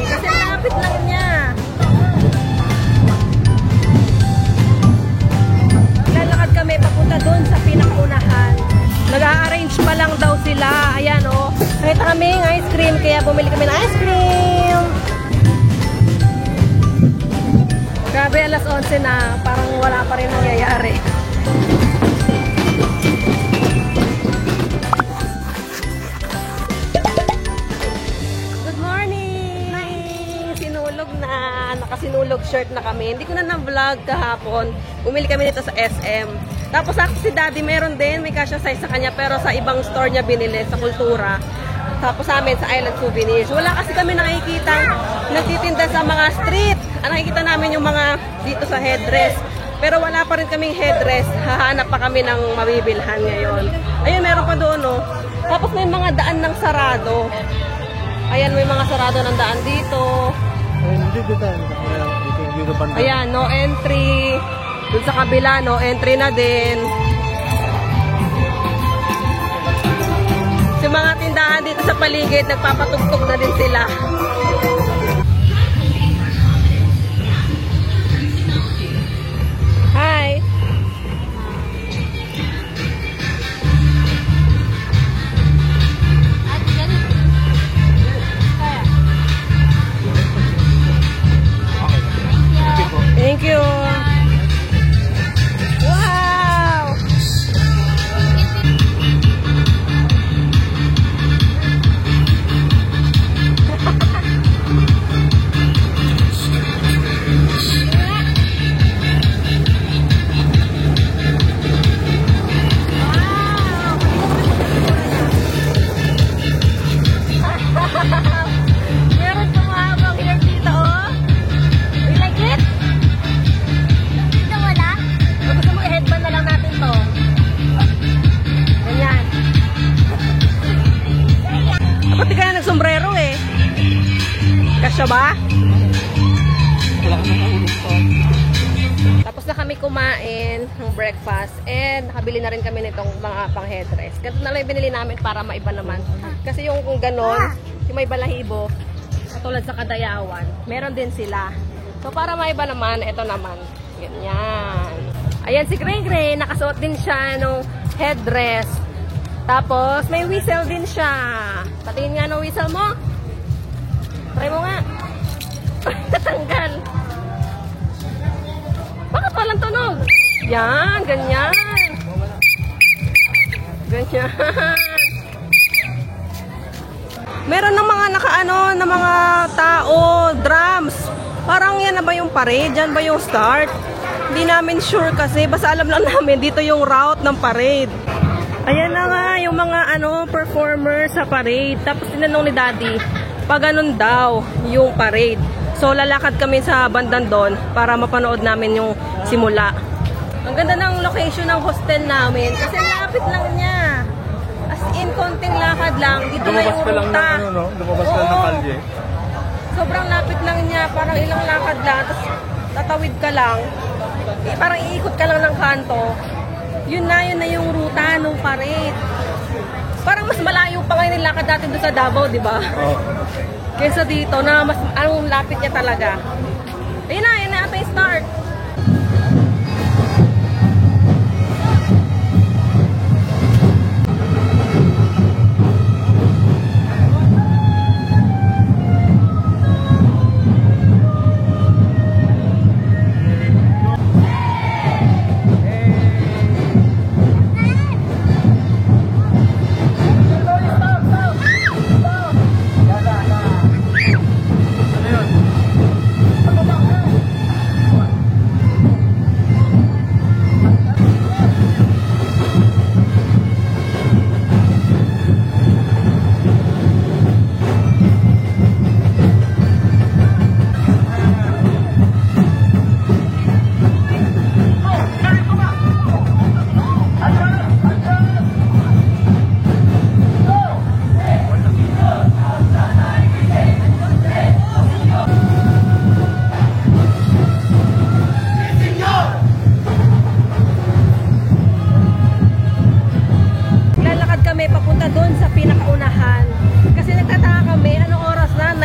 kasi lapit lang niya. Lalakad kami papunta doon sa pinakaunahan. Nag-a-arrange pa lang daw sila. Ayan o. Kahit kaming ice cream, kaya bumili kami ng ice cream. Grabe, alas 11 na. Parang wala pa rin nangyayari. Good morning! Sinulog na. Nakasinulog shirt na kami. Hindi ko na na-vlog kahapon. Bumili kami nito sa SM. Tapos ako si Daddy, meron din. May kasya size sa kanya. Pero sa ibang store niya binili. Sa Kultura. Tapos sa amin, sa Island Souvenirs. Wala kasi kami nakikita nagtitinda sa mga street. Ang nakikita namin yung mga dito sa headdress. Pero wala pa rin kaming headdress. Hahanap pa kami ng mabibilhan ngayon. Ayun, meron pa doon, no? Tapos may mga daan ng sarado. Ayan, may mga sarado ng daan dito. Ayan, no entry. Doon sa kabila, no entry na din. Sa mga tindahan dito sa paligid, nagpapatugtog na din sila. Hi! Thank you! Wow! Meron pa mahabang hair dito, oh. You like it? Gusto mo na? O gusto mo i-headband na lang natin to? Ganyan. Dapat di ka na nagsombrero eh. Kasya ba? Wala ka nang naulog pa. Tapos na kami kumain ng breakfast and nakabili na rin kami nitong mga pang headdress. Ganito na lang yung binili namin para maiba naman. Kasi yung kung ganon, yung may balahibo, katulad sa Kadayawan, meron din sila. So para maiba naman, ito naman. Ganyan. Ayan si Gray Gray, nakasuot din siya ng headdress. Tapos may whistle din siya. Patingin nga ng whistle mo. Try mo nga. Tatanggal. Bakit walang tunog? Yan, ganyan. Ganyan. Meron ng mga nakaano, ng mga tao, drums. Parang yan na ba yung parade? Yan ba yung start? Hindi namin sure kasi. Basta alam lang namin, dito yung route ng parade. Ayan na nga, yung mga performers sa parade. Tapos tinanong ni Daddy, pag ganun daw yung parade. So lalakad kami sa bandang doon para mapanood namin yung simula. Ang ganda ng location ng hostel namin kasi lapit lang niya. As in, konting lakad lang. Dito na yung ruta. Lumabas ka lang ng kalye. Sobrang lapit lang niya. Parang ilang lakad lang. Tapos tatawid ka lang. Parang iikot ka lang ng kanto. Yun na yung ruta ng parade. Parang mas malayo pa ngayon yung lakad natin doon sa Davao, di ba? Oo. Kesa dito na mas ang lapit niya talaga. Ayun na ito yung start.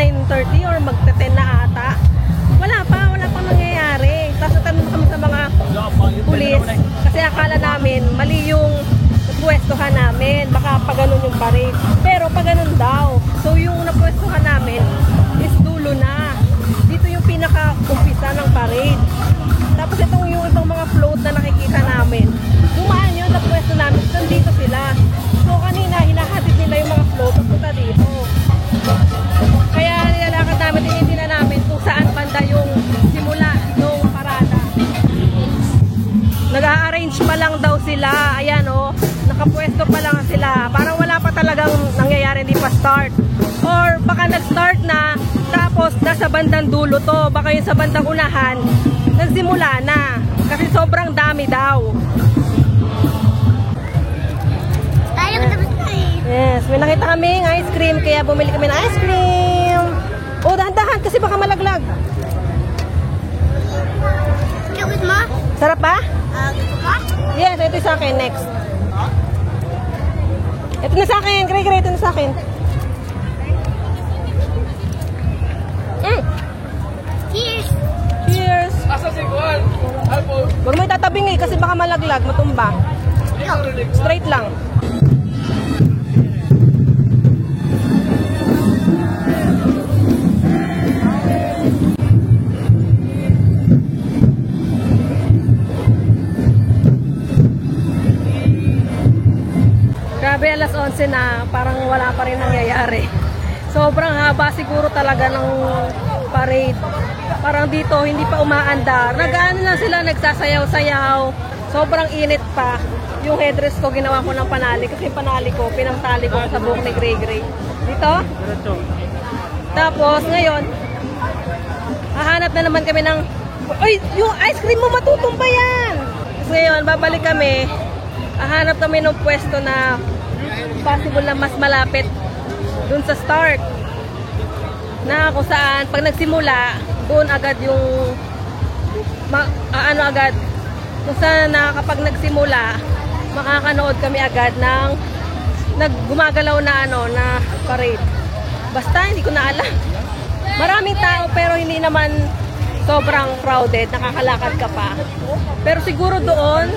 9:30 or magte-10 na ata. Wala pang nangyayari. Tapos natanong kami sa mga pulis kasi akala namin mali yung napwestuhan namin. Baka pa ganun yung parade. Pero pa ganun daw. So yung napwestuhan namin is dulo na. Dito yung pinaka-umpisa ng parade. Tapos itong yung ibang mga float na nakikita namin. Dumaan yun, napwesto namin. Nandito sila. So kanina, hinahatid nila yung mga float papunta dito. Kaya nilalakad namin, tinitila namin kung saan banda yung simula ng parada. Nag-a-arrange pa lang daw sila. Ayan o, nakapwesto pa lang sila. Parang wala pa talagang nangyayari, hindi pa start. Or baka nag-start na, tapos nasa bandang dulo to. Baka yung sa bandang unahan, nagsimula na. Kasi sobrang dami daw. Yes, may nakita kaming ice cream, kaya bumili kami ng ice cream. Oh, dahan-dahan kasi baka malaglag. Gusto mo? Sarap ba? Gusto mo? Yes, ito sa akin. Next. Ito na sa akin. Gray, ito na sa akin. Cheers! Cheers! Asa si Juan? Alpo. Huwag mo itatabing kasi baka malaglag, matumba. Straight lang. Grabe, alas 11 na, parang wala pa rin nangyayari. Sobrang haba siguro talaga ng parade. Parang dito, hindi pa umaandar. Nag-ano lang sila, nagsasayaw-sayaw. Sobrang init pa. Yung headdress ko, ginawa ko ng panali. Kasi yung panali ko, pinamtali ko sa buhok ni Gray. Dito. Tapos, ngayon, hahanap na naman kami ng... Ay, yung ice cream mo, matutumba yan! Tapos ngayon, babalik kami. Hahanap kami ng pwesto na possible na mas malapit dun sa start. Na kung saan, pag nagsimula, doon agad yung agad kung saan na kapag nagsimula makakanood kami agad ng gumagalaw na na parade. Basta hindi ko na alam. Maraming tao pero hindi naman sobrang crowded, nakakalakad ka pa. Pero siguro doon,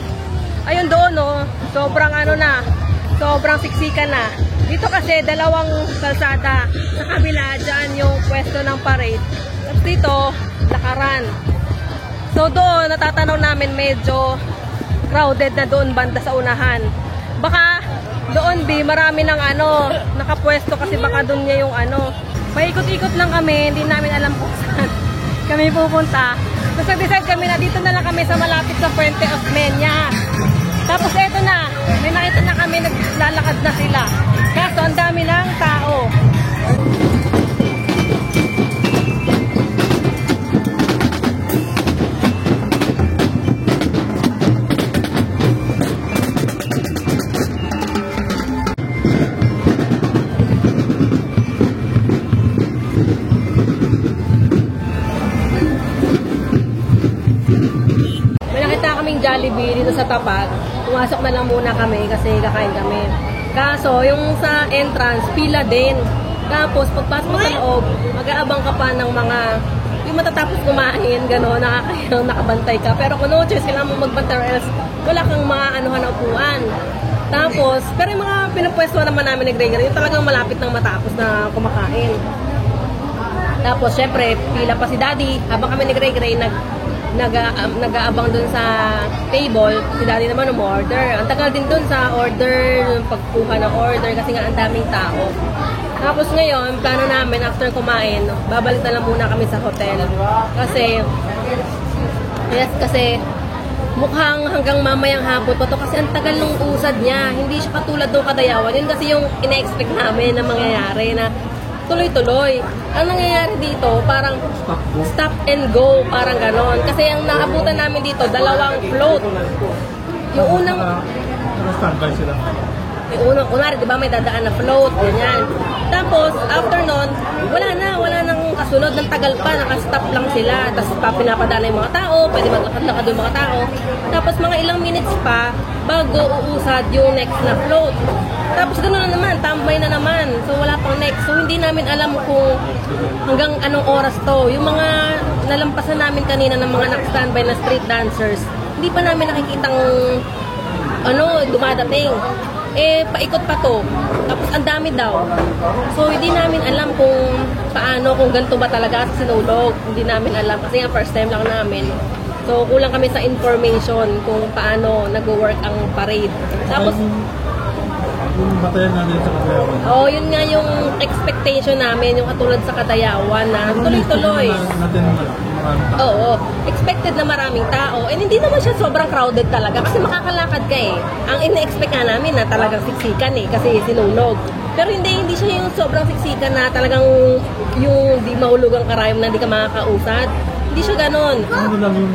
ayun doon sobrang sobrang siksikan na. Dito kasi dalawang kalsada. Sa kabila, dyan yung pwesto ng parade. Tapos dito, lakaran. So doon, natatanaw namin medyo crowded na doon banda sa unahan. Baka doon, marami ng nakapwesto kasi baka doon niya yung paikot-ikot lang kami, hindi namin alam kung saan kami pupunta. Tapos nag-decide kami na dito na lang kami sa malapit sa Puente Osmeña. Tapos eto na, may nakita na kami, naglalakad na sila. Kaso ang dami ng tao. Jollibee dito sa tapat. Pumasok na lang muna kami kasi kakain kami. Kaso, yung sa entrance, pila din. Tapos, pagpasok mo sa loob, mag-aabang ka pa ng mga yung matatapos kumain, gano'n, nakakayang nakabantay ka. Pero kung no choice, kailangan mo magbantay or else wala kang mga na upuan. Tapos, pero yung mga pinapwestuhan naman namin ni Gregory, yung talagang malapit ng matapos na kumakain. Tapos, syempre, pila pa si Daddy. Habang kami ni Gregory, nag-aabang dun sa table, si Daddy naman umorder. Ang tagal din dun sa order, pagkuha ng order kasi nga ang daming tao. Tapos ngayon, plano namin after kumain, babalik na lang muna kami sa hotel. Kasi mukhang hanggang mamayang hapon pa to kasi ang tagal ng usad niya. Hindi siya katulad ng Kadayawan. Yun kasi yung ina-expect namin na mangyayari na tuloy-tuloy. Ang nangyayari dito, parang stop and go, parang ganon. Kasi ang naabutan namin dito, dalawang float. Yung unang... standby sila. Yung unang, kunwari, di ba may dadaan na float, ganyan. Tapos, after nun, wala nang kasunod, ng tagal pa, nakastop lang sila. Tapos, pinapadala yung mga tao, pwede maglakad-lakad yung mga tao. Tapos, mga ilang minutes pa, bago uusad yung next na float. Tapos, gano'n na naman, nag-standby na naman. So, wala pang next. So, hindi namin alam kung hanggang anong oras to. Yung mga nalampasan namin kanina ng mga nag-standby na street dancers, hindi pa namin nakikitang dumadating. Paikot pa to. Tapos, ang dami daw. So, hindi namin alam kung paano, kung ganito ba talaga sa Sinulog. Hindi namin alam. Kasi nga, first time lang namin. So, kulang kami sa information kung paano nag-work ang parade. Tapos, Yung batayan natin sa Kadayawan. yun nga yung expectation namin, yung katulad sa Kadayawan na tuloy-tuloy. Natin maraming tao. Oo, expected na maraming tao. And hindi naman siya sobrang crowded talaga kasi makakalakad ka eh. Ang ina-expect nga namin na talagang siksikan eh kasi Sinulog. Pero hindi siya yung sobrang siksikan na talagang yung di mahulog ang karayom na di ka makakausad. Hindi siya ganon. Ano lang yung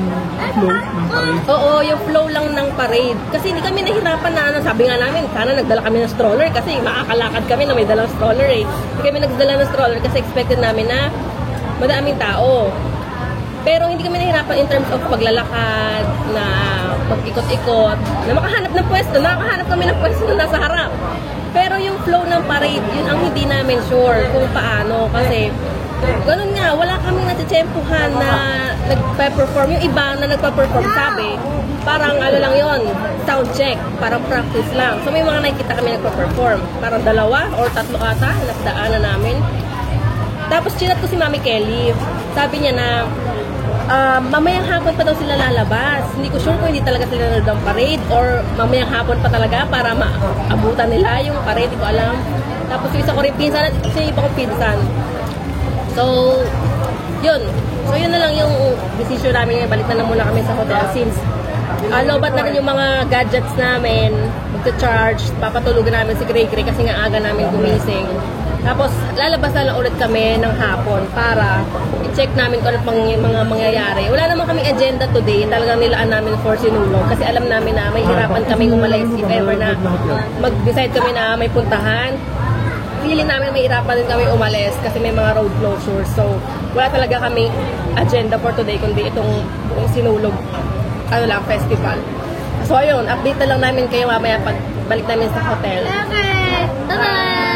flow ng parade? Oo, yung flow lang ng parade. Kasi hindi kami nahirapan na sabi nga namin, sana nagdala kami ng stroller kasi makakalakad kami na may dalang stroller eh. Hindi kami nagdala ng stroller kasi expected namin na madaming tao. Pero hindi kami nahirapan in terms of paglalakad, na mag-ikot-ikot, na makahanap ng pwesto. Nakakahanap kami ng pwesto na nasa harap. Pero yung flow ng parade, yun ang hindi namin sure kung paano. Kasi ganun nga, wala kaming natitsempuhan na nagpa-perform. Yung iba na nagpa-perform, sabi, parang lang yon, sound check, parang practice lang. So may mga nakikita kami nagpa-perform. Parang 2 or 3 ata, nasdaanan namin. Tapos chinat ko si Mami Kelly. Sabi niya na, mamayang hapon pa daw sila lalabas. Hindi ko sure kung hindi talaga sila nanonood ng parade or mamayang hapon pa talaga para maabutan nila yung parade. Hindi ko alam. Tapos yung isa ko rin pinsan at yung iba ko pinsan. So, yun. So, yun na lang yung decision namin. Balik na muna kami sa hotel since lobat na rin yung mga gadgets namin. Magta-charge. Papatulugan namin si Gray Gray kasi nga aga namin gumising. Tapos, lalabas na lang ulit kami ng hapon para i-check namin kung ano pang mga mangyayari. Wala naman kaming agenda today. Talagang nilaan namin for Sinulog. Kasi alam namin na may hirapan kaming umalis if ever na mag-decide kami na may puntahan. Feeling namin may hirapan din kami umalis kasi may mga road closures. So, wala talaga kami agenda for today kundi itong buong Sinulog festival. So, ayun, update na lang namin kayo mamaya pag balik namin sa hotel. Okay. Bye-bye.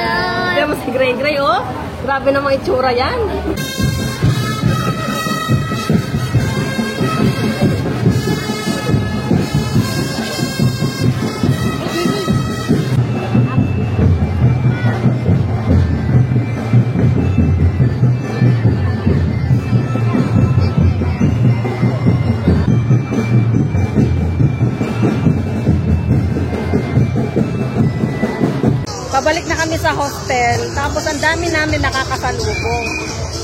Kaya mo si Gray Gray, oh. Grabe namang itsura yan. Pabalik na kami sa hostel, tapos ang dami namin nakakasalubong.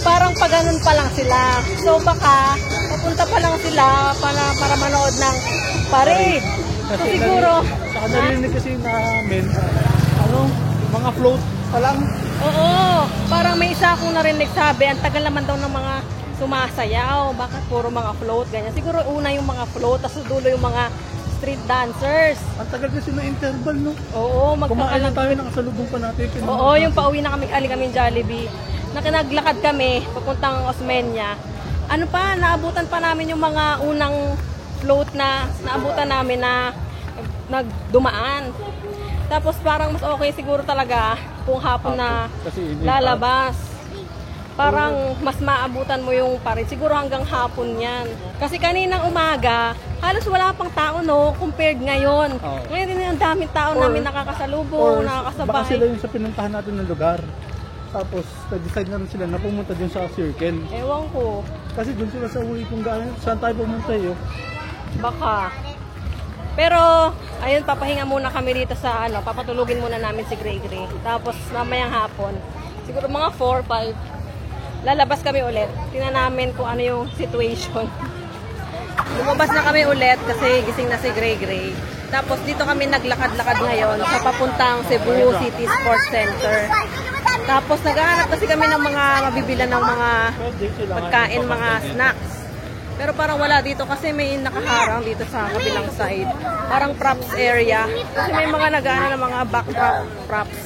Parang pa ganun pa lang sila. So baka, papunta pa lang sila para manood ng parade. So siguro, Saka narinig kasi namin, mga float pa lang. oo, parang may isa akong narinig sabi, ang tagal naman daw ng mga sumasayaw. Bakit puro mga float, ganyan. Siguro una yung mga float, tapos dulo yung mga street dancers. Ang tagal kasi ng interval, no? Oo, Kumain na tayo, nakasalubong pa natin. Oo, yung pauwi na kami, kami Jollibee. Nakinaglakad kami, papuntang Osmeña. Ano pa, naabutan pa namin yung mga unang float na naabutan namin na nagdumaan. Tapos parang mas okay siguro talaga kung hapon na lalabas. Parang mas maabutan mo yung parade. Siguro hanggang hapon yan. Kasi kaninang umaga, halos wala pang tao, no? Compared ngayon. Oh. Ngayon din ang daming tao namin nakakasalubong, nakakasabay. Baka sila yung sa pinuntahan natin ng lugar. Tapos, nag-decide na rin sila na pumunta dun sa circle. Ewan ko. Kasi dun sila sa uwi kung gaano, saan tayo pumunta yun. Baka. Pero, ayun, papahinga muna kami dito sa, papatulugin muna namin si Gray Gray. Tapos, mamayang hapon, siguro mga 4, 5, lalabas kami ulit. Tingnan namin kung ano yung situation. Lumabas na kami ulit kasi gising na si Gray Gray. Tapos dito kami naglakad-lakad ngayon sa papuntang Cebu City Sports Center. Tapos naghahanap kasi kami ng mga mabibilan ng mga pagkain, mga snacks. Pero parang wala dito kasi may nakaharang dito sa kabilang side. Parang props area. Kasi may mga nag-aano ng mga backdrop props.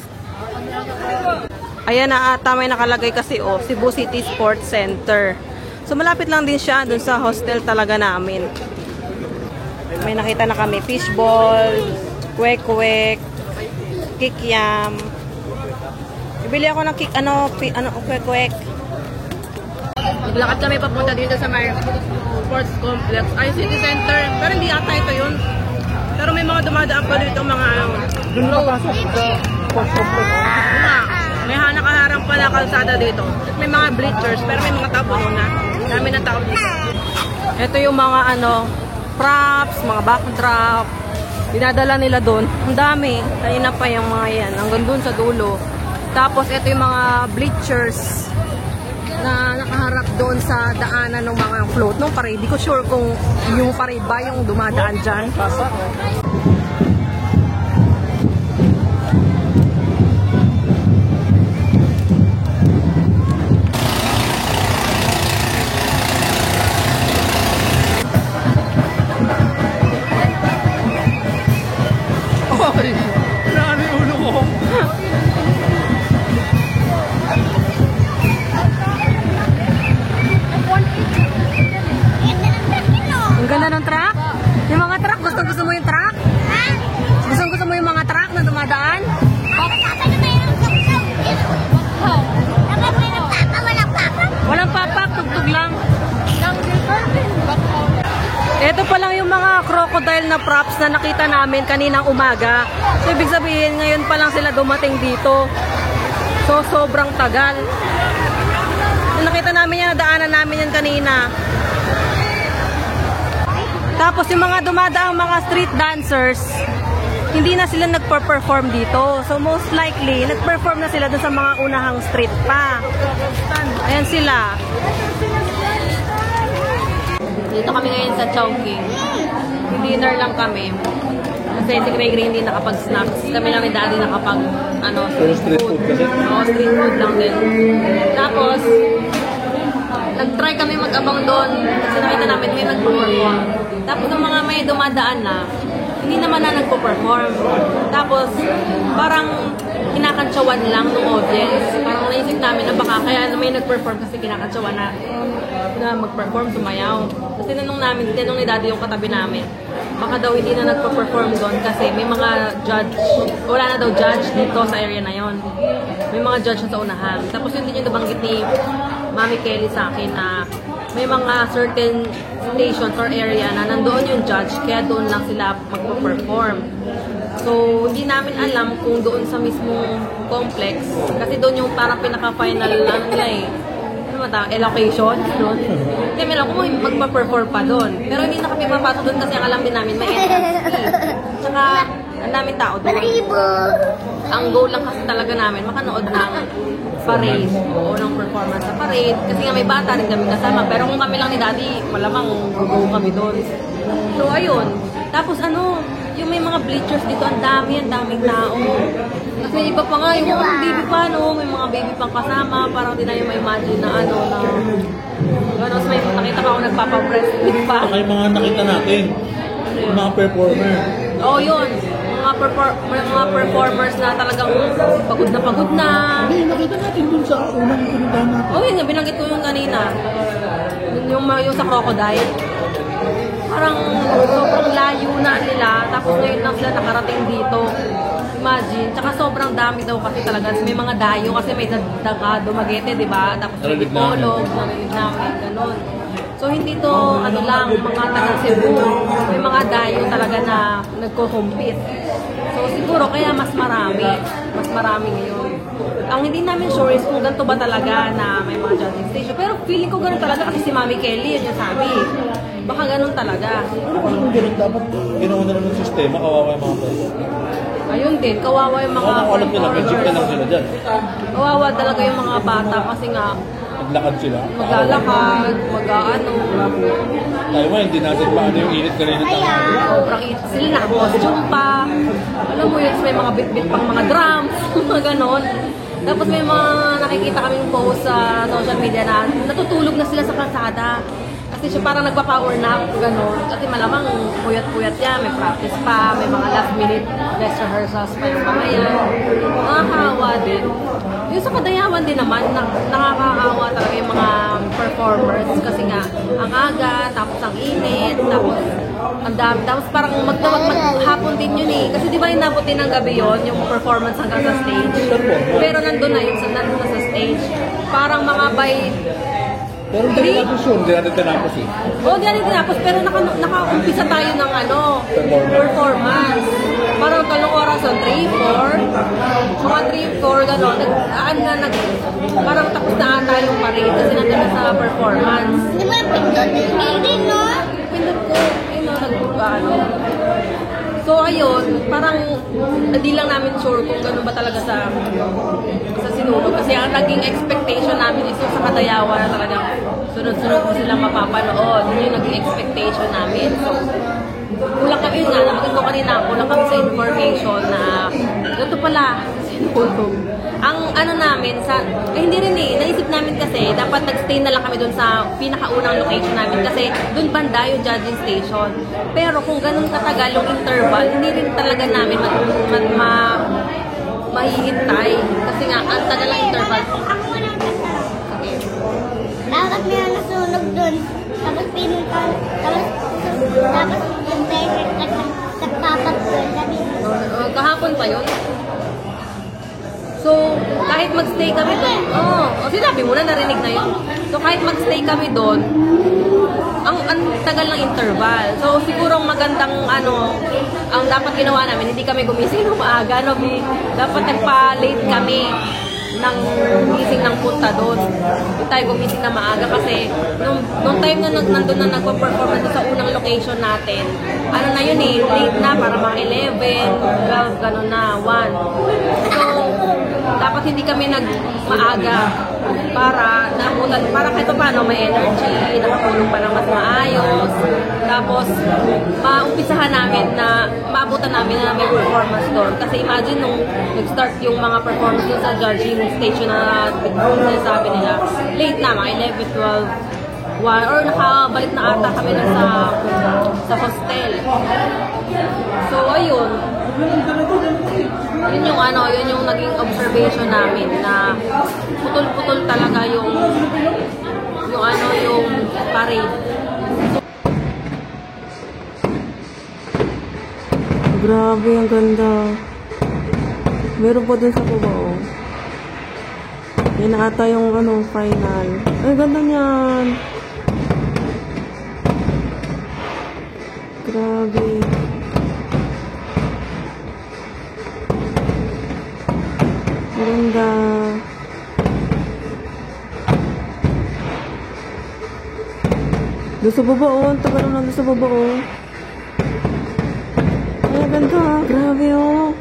Ayan na ata may nakalagay kasi Cebu City Sports Center. So malapit lang din siya dun sa hostel talaga namin. May nakita na kami fishball, kwek-kwek, kikiam, Bibili ako ng kwek-kwek. Naglakad kami papunta dito sa may sports complex. Ay, city center. Pero hindi ata ito yun. Pero may mga dumadaan pa dito mga Doon nakapasok sa sports complex. nga. May nakaharang pala kalsada dito. May mga bleachers, pero may mga tao puno na. Dami ng tao dito. Ito yung mga props, mga backdrop. Dinadala nila doon. Ang dami. Kanina pa yung mga yan. Hanggang doon sa dulo. Tapos ito yung mga bleachers na nakaharap doon sa daanan ng mga float ng parade. Di ko sure kung yung parade ba yung dumadaan dyan. Ay, grabe yung ulo ko. Ang ganda ng truck. Yung mga truck, gusto mo yung truck? Gusto mo yung mga truck na dumadaan? Walang papak, tugtog lang. Ito pa lang yung mga crocodile na props na nakita namin kaninang umaga. So, ibig sabihin, ngayon pa lang sila dumating dito. So, sobrang tagal. Nung nakita namin yan, nadaanan namin yan kanina. Tapos, yung mga dumadaang mga street dancers, hindi na sila nagper-perform dito. So, most likely, nag-perform na sila dun sa mga unahang street pa. Ayan sila. Dito kami ngayon sa Chowking. Dinner lang kami. Kasi si Gray hindi nakapag-snacks. Kami namin dati nakapag, Street food kasi? Oo, street food lang din. Tapos, nag-try kami mag-abang doon. Kasi nakita namin may nag-perform. Tapos, yung mga may dumadaan na, hindi naman na nagpo-perform. Tapos, parang kinakantsawan lang ng audience. Parang naisip namin na baka kaya may nag-perform kasi kinakantsawan na mag-perform, sumayaw. Tapos tinanong ni Daddy yung katabi namin. Baka daw hindi na nagpo-perform doon kasi may mga judge, wala na daw judge dito sa area na yon. May mga judge na sa unahan. Tapos yun din yung nabanggit ni Mami Kelly sa akin na may mga certain stations or area na nandoon yung judge kaya doon lang sila magpo-perform. So, hindi namin alam kung doon sa mismong complex kasi doon yung parang pinaka-final lang nila eh. Allocation doon. Hindi may alam kung magpa-perform pa doon. Pero hindi na kami papasok doon kasi ang alam din namin may entrance fee. Tsaka, ang daming tao doon. Ang goal lang kasi talaga namin, makanood ng parade o ng performance sa parade. Kasi nga may bata rin kami kasama. Pero kung kami lang ni Daddy, malamang go kami doon. So, ayun. Tapos yung may mga bleachers dito, ang daming tao. Tapos may iba pa nga, yung mga baby pa, may mga baby pang kasama, parang di na yung ma-imagine na tapos may nakita pa ako nagpapa-breastfeed pa. Saka yung mga nakita natin, yung mga performer. Oo, yun. Mga performers na talagang pagod na. Hindi, nakita natin dun sa unang pinuntahan natin. Oo, yun nga, binanggit ko yung kanina. Yung sa crocodile. Parang sobrang layo na nila, tapos ngayon lang sila nakarating dito. Imagine, tsaka sobrang dami daw kasi talaga. May mga dayo kasi may Dumaguete, di ba? Tapos may Dipolog, narinig namin, ganun. So hindi to, lang, mga taga Cebu. May mga dayo talaga na nagko-compete. So siguro kaya mas marami ngayon. Ang hindi namin sure is kung ganito ba talaga na may mga judging station. Pero feeling ko ganun talaga kasi si Mami Kelly, yun yung sabi. Baka ganun talaga. Pero kung ganun, dapat ginawa na lang ng sistema, kawawa yung mga performer. Ayun din, kawawa yung mga Alam nila, may chip na lang sila dyan. kawawa talaga yung mga bata kasi nga Naglakad sila. maglalakad, Tayo mo, hindi natin paano yung init kanina tayo. sobrang init. Sila naka-costume pa. Alam mo yun, may mga bit-bit pang mga drums, mga ganon. Tapos may mga nakikita kaming post sa social media na natutulog na sila sa kalsada. Kasi siya parang nagpa-power nap, gano'n. Kasi malamang puyat-puyat yan, may practice pa, may mga last-minute dress rehearsals pa yung mamaya. Nakakahawa din. Yung sa Kadayawan din naman, nakakahawa talaga yung mga performers. Kasi nga, ang aga, tapos ang init, tapos Ang dami. Tapos parang maghapon din yun eh. Kasi di ba inabot din ng gabi yun, yung performance hanggang sa stage. Pero nandun na yun, nandun na sa stage. Parang mga by Pero hindi natin sure, hindi natin tinapos eh. Oo, di natin tinapos, pero naka-umpisa tayo ng performance. Parang talong oras, 3, 4. Mga 3, 4, gano'n. Parang tapos na ata yung parade kasi nandun na sa performance. Hindi mo napindot. Hindi, no? Pindot ko, So, ayun, parang hindi lang namin sure kung gano'n ba talaga sa Sinulog. Kasi ang naging expectation namin is yung sa Kadayawan na talagang sunod-sunod mo silang mapapanood. Yun yung naging expectation namin. So, kulang kami, yun nga, nabagin ko kanina, kulang kami sa information na ganito pala, Sinulog. Ang namin, hindi rin eh, naisip namin kasi, dapat nag-stay na lang kami dun sa pinakaunang location namin kasi dun banda yung judging station. Pero kung ganun katagal yung interval, hindi rin talaga namin mahihintay. Kasi nga, ang tagal ng interval. Ako walang kasa. Dapat may nasunog dun. Tapos pinuntan. Tapos yung driver nagpapat dun. Kahapon pa yun. So, kahit magstay kami doon, sinabi mo na, narinig na yun. So, kahit magstay kami doon, ang tagal ng interval. So, siguro ang magandang, ang dapat ginawa namin, hindi kami gumising ng maaga, dapat nagpa-late kami ng gising ng punta doon. Hindi tayo gumising na maaga kasi nung time na nandun na nagpa-perform sa unang location natin, na yun eh, late na, para mga 11, 12, gano'n na, 1. So, dapat hindi kami maaga para kahit paano may energy, nakatulog pa ng mas maayos. Tapos, maumpisahan namin na, maabutan namin na may performance doon. Kasi imagine nung nag-start yung mga performance doon sa judging station na sabi nila, late na, mga 11, 12, 1, or nakabalik na ata kami na sa hostel. So, ayun. Yun yung naging observation namin na putol-putol talaga yung parade. Grabe, ang ganda. Meron pa dun sa baba, oh. Yan na ata yung final. Ay, ganda niyan. Grabe. Ganda. Doon sa baba, oh. Ang tagal lang doon sa baba, oh. Ay, ganda. Grabe, oh.